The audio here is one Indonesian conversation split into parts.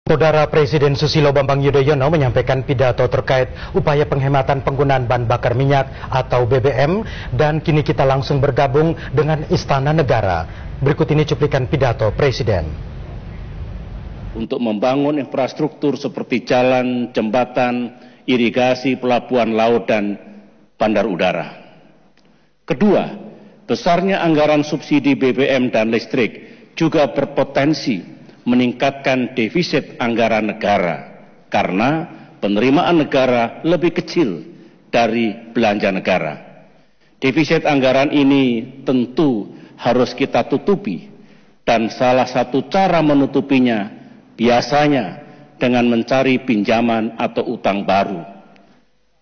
Saudara Presiden Susilo Bambang Yudhoyono menyampaikan pidato terkait upaya penghematan penggunaan bahan bakar minyak atau BBM, dan kini kita langsung bergabung dengan Istana Negara. Berikut ini cuplikan pidato Presiden. Untuk membangun infrastruktur seperti jalan, jembatan, irigasi, pelabuhan laut, dan bandar udara. Kedua, besarnya anggaran subsidi BBM dan listrik juga berpotensi meningkatkan defisit anggaran negara karena penerimaan negara lebih kecil dari belanja negara. Defisit anggaran ini tentu harus kita tutupi, dan salah satu cara menutupinya biasanya dengan mencari pinjaman atau utang baru.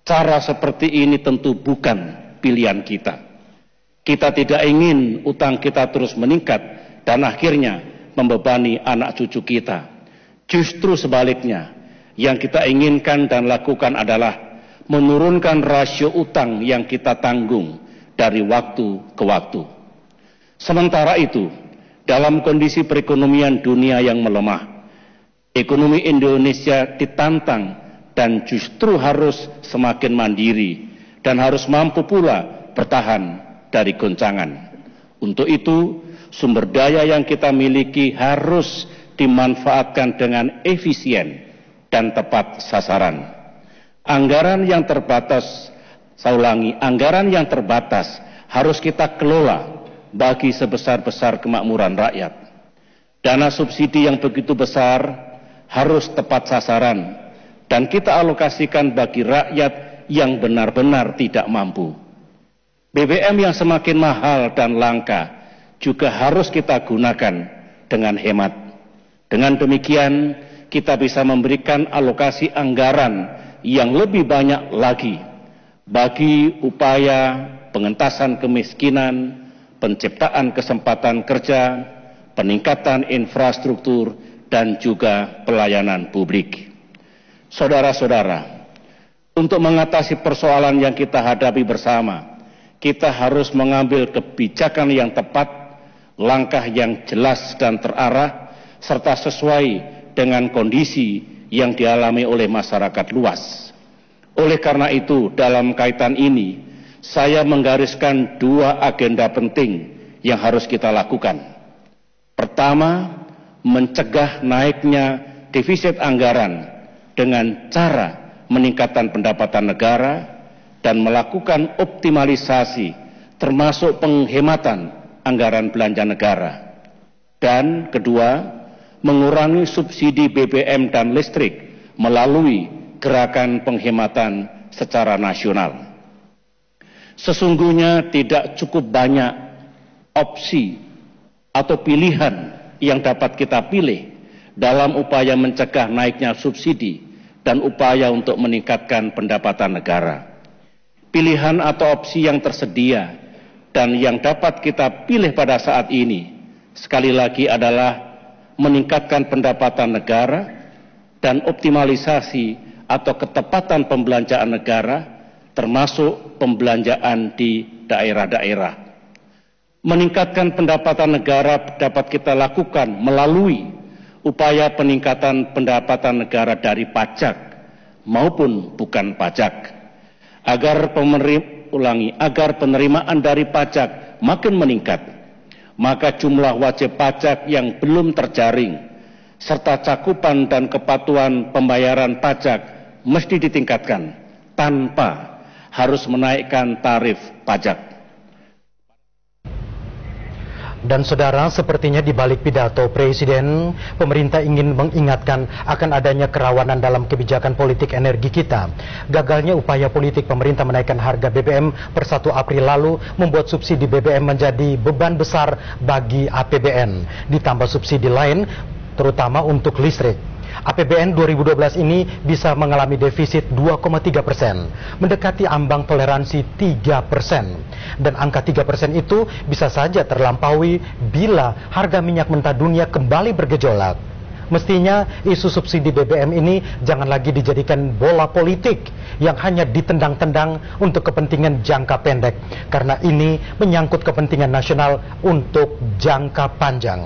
Cara seperti ini tentu bukan pilihan kita. Kita tidak ingin utang kita terus meningkat dan akhirnya membebani anak cucu kita. Justru sebaliknya, yang kita inginkan dan lakukan adalah menurunkan rasio utang yang kita tanggung dari waktu ke waktu. Sementara itu, dalam kondisi perekonomian dunia yang melemah, ekonomi Indonesia ditantang dan justru harus semakin mandiri dan harus mampu pula bertahan dari goncangan. Untuk itu, sumber daya yang kita miliki harus dimanfaatkan dengan efisien dan tepat sasaran. Anggaran yang terbatas harus kita kelola bagi sebesar-besar kemakmuran rakyat. Dana subsidi yang begitu besar harus tepat sasaran dan kita alokasikan bagi rakyat yang benar-benar tidak mampu. BBM yang semakin mahal dan langka juga harus kita gunakan dengan hemat. Dengan demikian, kita bisa memberikan alokasi anggaran yang lebih banyak lagi bagi upaya pengentasan kemiskinan, penciptaan kesempatan kerja, peningkatan infrastruktur, dan juga pelayanan publik. Saudara-saudara, untuk mengatasi persoalan yang kita hadapi bersama, kita harus mengambil kebijakan yang tepat, langkah yang jelas dan terarah, serta sesuai dengan kondisi yang dialami oleh masyarakat luas. Oleh karena itu, dalam kaitan ini, saya menggariskan dua agenda penting yang harus kita lakukan. Pertama, mencegah naiknya defisit anggaran dengan cara meningkatkan pendapatan negara dan melakukan optimalisasi termasuk penghematan anggaran belanja negara. Dan kedua, mengurangi subsidi BBM dan listrik melalui gerakan penghematan secara nasional. Sesungguhnya tidak cukup banyak opsi atau pilihan yang dapat kita pilih dalam upaya mencegah naiknya subsidi dan upaya untuk meningkatkan pendapatan negara. Pilihan atau opsi yang tersedia dan yang dapat kita pilih pada saat ini sekali lagi adalah meningkatkan pendapatan negara dan optimalisasi atau ketepatan pembelanjaan negara termasuk pembelanjaan di daerah-daerah. Meningkatkan pendapatan negara dapat kita lakukan melalui upaya peningkatan pendapatan negara dari pajak maupun bukan pajak. Agar penerimaan dari pajak makin meningkat, maka jumlah wajib pajak yang belum terjaring serta cakupan dan kepatuhan pembayaran pajak mesti ditingkatkan tanpa harus menaikkan tarif pajak. Dan saudara, sepertinya di balik pidato Presiden, pemerintah ingin mengingatkan akan adanya kerawanan dalam kebijakan politik energi kita. Gagalnya upaya politik pemerintah menaikkan harga BBM per 1 April lalu membuat subsidi BBM menjadi beban besar bagi APBN. Ditambah subsidi lain, terutama untuk listrik. APBN 2012 ini bisa mengalami defisit 2,3%, mendekati ambang toleransi 3%. Dan angka 3% itu bisa saja terlampaui bila harga minyak mentah dunia kembali bergejolak. Mestinya isu subsidi BBM ini jangan lagi dijadikan bola politik yang hanya ditendang-tendang untuk kepentingan jangka pendek, karena ini menyangkut kepentingan nasional untuk jangka panjang.